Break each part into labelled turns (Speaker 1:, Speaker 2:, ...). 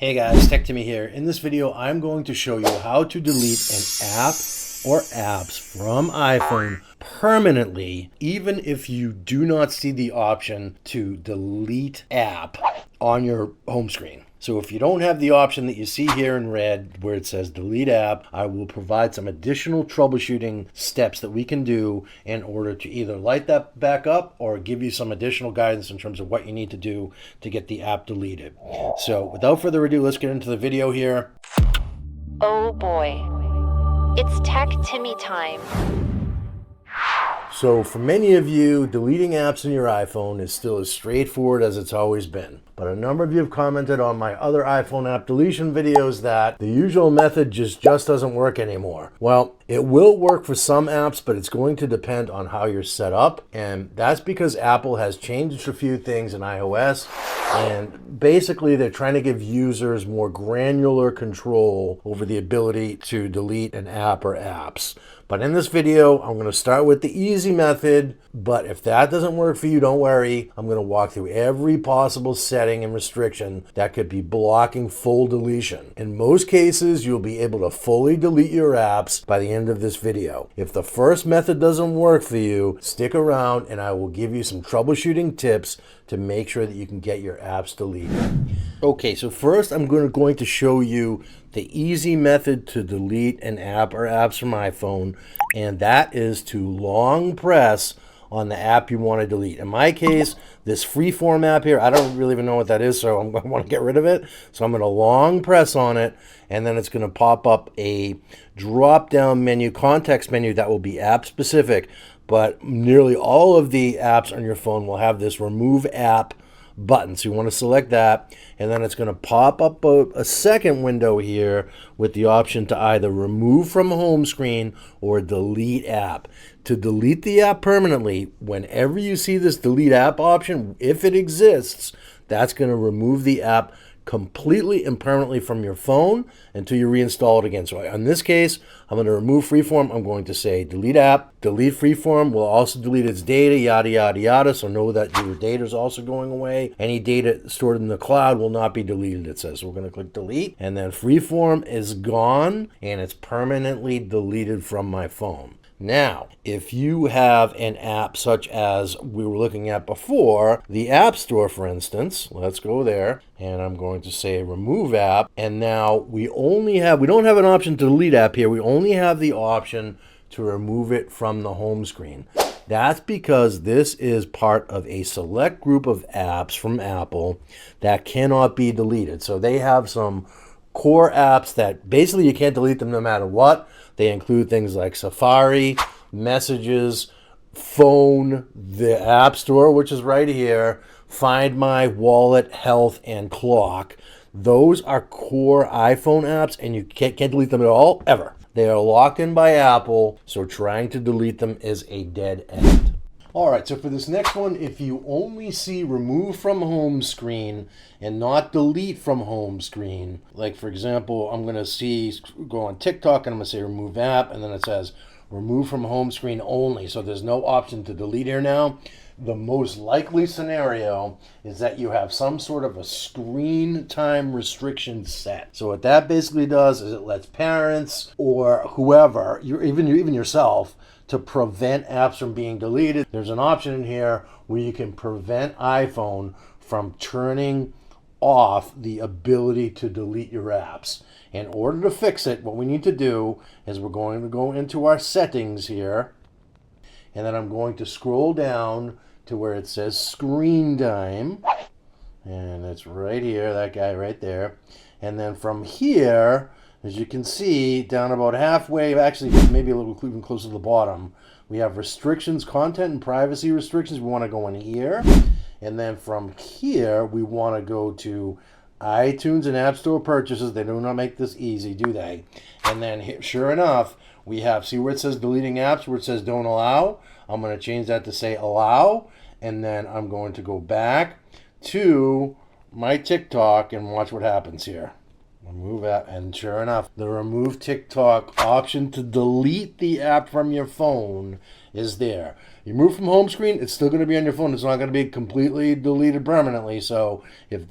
Speaker 1: Hey guys, Tech Timmy here. In this video, I'm going to show you how to delete an app or apps from iPhone permanently, even if you do not see the option to delete app on your home screen. So if you don't have the option that you see here in red where it says delete app, I will provide some additional troubleshooting steps that we can do in order to either light that back up or give you some additional guidance in terms of what you need to do to get the app deleted. So without further ado, let's get into the video here.
Speaker 2: Oh boy, it's Tech Timmy time.
Speaker 1: So for many of you, deleting apps in your iPhone is still as straightforward as it's always been. But a number of you have commented on my other iPhone app deletion videos that the usual method just doesn't work anymore. Well, it will work for some apps, but it's going to depend on how you're set up. And that's because Apple has changed a few things in iOS. And basically, they're trying to give users more granular control over the ability to delete an app or apps. But in this video, I'm going to start with the easy method. But if that doesn't work for you, don't worry. I'm going to walk through every possible setting and restriction that could be blocking full deletion. In most cases, you'll be able to fully delete your apps by the end of this video. If the first method doesn't work for you, stick around and I will give you some troubleshooting tips to make sure that you can get your apps deleted. Okay, so first I'm going to show you the easy method to delete an app or apps from iPhone, and that is to long press on the app you want to delete. In my case, this freeform app here, I don't really even know what that is, so I want to get rid of it. So I'm going to long press on it, and then it's going to pop up a drop-down menu, context menu that will be app specific. But nearly all of the apps on your phone will have this remove app button. So you want to select that, and then it's going to pop up a second window here with the option to either remove from home screen or delete app. To delete the app permanently, whenever you see this delete app option, if it exists, that's going to remove the app completely and permanently from your phone until you reinstall it again. So in this case, I'm going to remove freeform. I'm going to say delete app, delete freeform. Will also delete its data, yada, yada, yada. So know that your data is also going away. Any data stored in the cloud will not be deleted, it says. So we're going to click delete, and then freeform is gone and it's permanently deleted from my phone. Now, if you have an app such as we were looking at before, the App Store, for instance, let's go there, and I'm going to say remove app, and now we don't have an option to delete app here, we only have the option to remove it from the home screen. That's because this is part of a select group of apps from Apple that cannot be deleted. So they have some core apps that basically you can't delete them no matter what. They include things like Safari, Messages, Phone, the App Store, which is right here, Find My, Wallet, Health, and Clock. Those are core iPhone apps, and you can't delete them at all, ever. They are locked in by Apple, so trying to delete them is a dead end. All right, so for this next one, if you only see remove from home screen and not delete from home screen, like for example, I'm going to go on TikTok and I'm going to say remove app, and then it says remove from home screen only. So there's no option to delete here now. The most likely scenario is that you have some sort of a screen time restriction set. So what that basically does is it lets parents or whoever, even yourself, to prevent apps from being deleted. There's an option in here where you can prevent iPhone from turning off the ability to delete your apps. In order to fix it, what we need to do is we're going to go into our settings here, and then I'm going to scroll down to where it says screen time, and it's right here, that guy right there. And then from here, as you can see, down about halfway, actually maybe a little even closer to the bottom, we have restrictions, content and privacy restrictions. We want to go in here. And then from here, we want to go to iTunes and App Store purchases. They do not make this easy, do they? And then here, sure enough, we have, see where it says deleting apps, where it says don't allow? I'm going to change that to say allow. And then I'm going to go back to my TikTok and watch what happens here. Remove app, and sure enough, the remove TikTok option to delete the app from your phone is there. You move from home screen, it's still going to be on your phone. It's not going to be completely deleted permanently. So if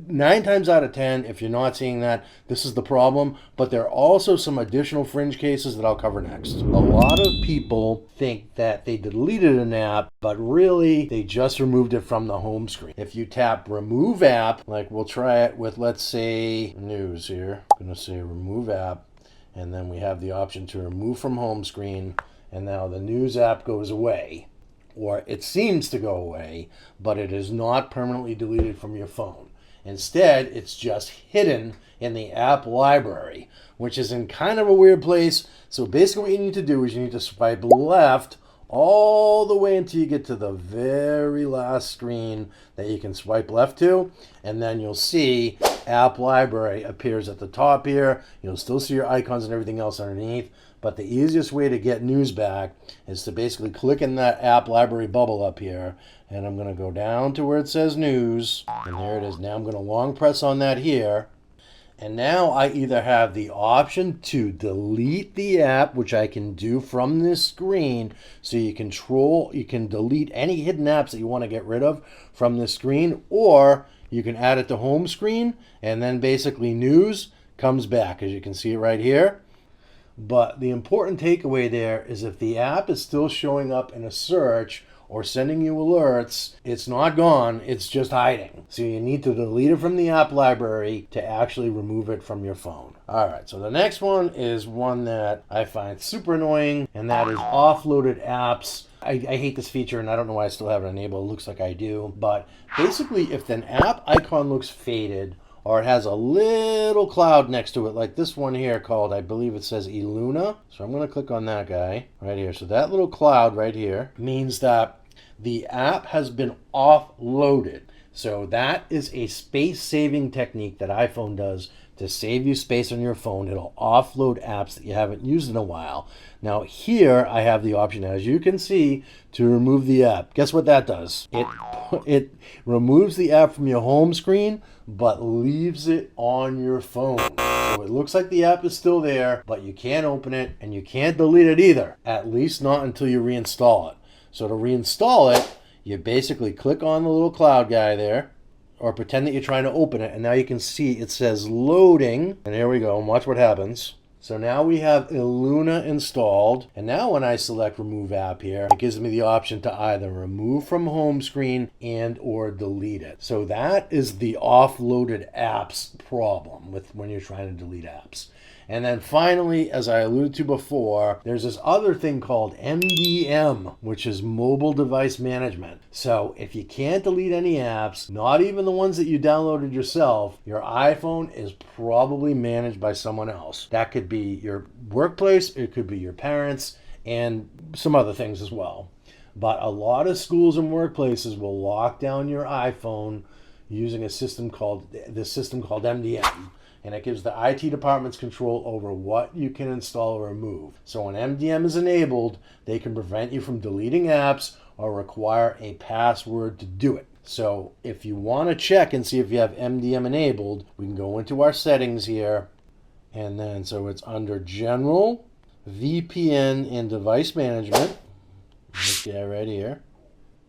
Speaker 1: 9 times out of 10, if you're not seeing that, this is the problem. But there are also some additional fringe cases that I'll cover next. A lot of people think that they deleted an app, but really they just removed it from the home screen. If you tap remove app, like we'll try it with, let's say, news here. I'm going to say remove app. And then we have the option to remove from home screen. And now the news app goes away, or it seems to go away, but it is not permanently deleted from your phone. Instead, it's just hidden in the app library, which is in kind of a weird place. So basically what you need to do is you need to swipe left all the way until you get to the very last screen that you can swipe left to, and then you'll see app library appears at the top here. You'll still see your icons and everything else underneath, but the easiest way to get news back is to basically click in that app library bubble up here, and I'm going to go down to where it says news, and there it is. Now I'm going to long press on that here. And now I either have the option to delete the app, which I can do from this screen. So you can delete any hidden apps that you want to get rid of from this screen, or you can add it to home screen, and then basically news comes back, as you can see it right here. But the important takeaway there is if the app is still showing up in a search or sending you alerts, it's not gone, it's just hiding. So you need to delete it from the app library to actually remove it from your phone. All right, so the next one is one that I find super annoying, and that is offloaded apps. I hate this feature, and I don't know why I still have it enabled. It looks like I do. But basically, if an app icon looks faded, or it has a little cloud next to it, like this one here called, I believe it says Illuna. So I'm going to click on that guy right here. So that little cloud right here means that the app has been offloaded. So that is a space-saving technique that iPhone does to save you space on your phone. It'll offload apps that you haven't used in a while. Now here I have the option, as you can see, to remove the app. Guess what that does? It removes the app from your home screen, but leaves it on your phone. So it looks like the app is still there, but you can't open it and you can't delete it either, at least not until you reinstall it. So to reinstall it, you basically click on the little cloud guy there, or pretend that you're trying to open it, and now you can see it says loading, and here we go, and watch what happens. So now we have Illuna installed, and now when I select remove app here, it gives me the option to either remove from home screen and or delete it. So that is the offloaded apps problem with when you're trying to delete apps. And then finally, as I alluded to before, there's this other thing called MDM, which is mobile device management. So if you can't delete any apps, not even the ones that you downloaded yourself, your iPhone is probably managed by someone else. That could be your workplace, it could be your parents, and some other things as well. But a lot of schools and workplaces will lock down your iPhone using a system called MDM. And it gives the IT departments control over what you can install or remove. So when MDM is enabled, they can prevent you from deleting apps or require a password to do it. So if you want to check and see if you have MDM enabled, we can go into our settings here. And then so it's under General, VPN, and Device Management. Okay, right here.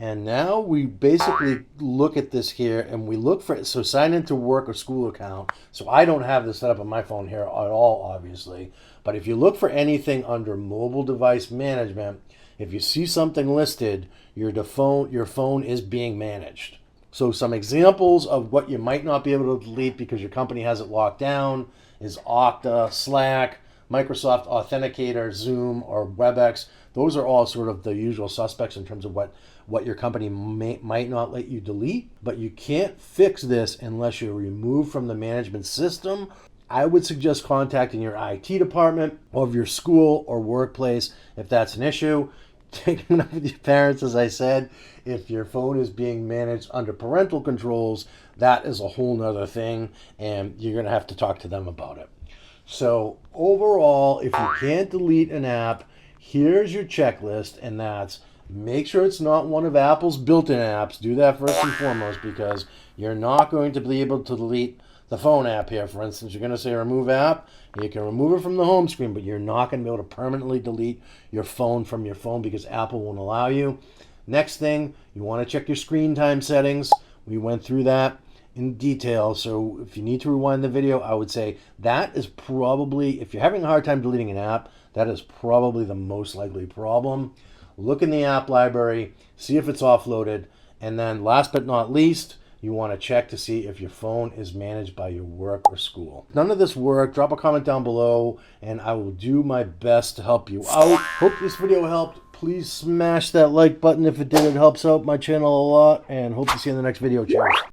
Speaker 1: And now we basically look at this here and we look for it. So sign into work or school account. So I don't have this set up on my phone here at all, obviously. But if you look for anything under mobile device management, if you see something listed, your phone is being managed. So some examples of what you might not be able to delete because your company has it locked down is Okta, Slack, Microsoft Authenticator, Zoom, or WebEx. Those are all sort of the usual suspects in terms of what your company might not let you delete, but you can't fix this unless you're removed from the management system. I would suggest contacting your IT department of your school or workplace if that's an issue. Taking it up with your parents, as I said. If your phone is being managed under parental controls, that is a whole nother thing, and you're going to have to talk to them about it. So overall, if you can't delete an app, here's your checklist, and that's make sure it's not one of Apple's built-in apps. Do that first and foremost, because you're not going to be able to delete the phone app here, for instance, you're going to say remove app. You can remove it from the home screen, but you're not going to be able to permanently delete your phone from your phone because Apple won't allow you. Next thing, you want to check your screen time settings. We went through that in detail, so if you need to rewind the video, I would say that is probably, if you're having a hard time deleting an app, that is probably the most likely problem. Look in the app library, see if it's offloaded, and then last but not least, you want to check to see if your phone is managed by your work or school. None of this worked. Drop a comment down below, and I will do my best to help you out. Hope this video helped. Please smash that like button if it did. It helps out my channel a lot, and hope to see you in the next video. Cheers.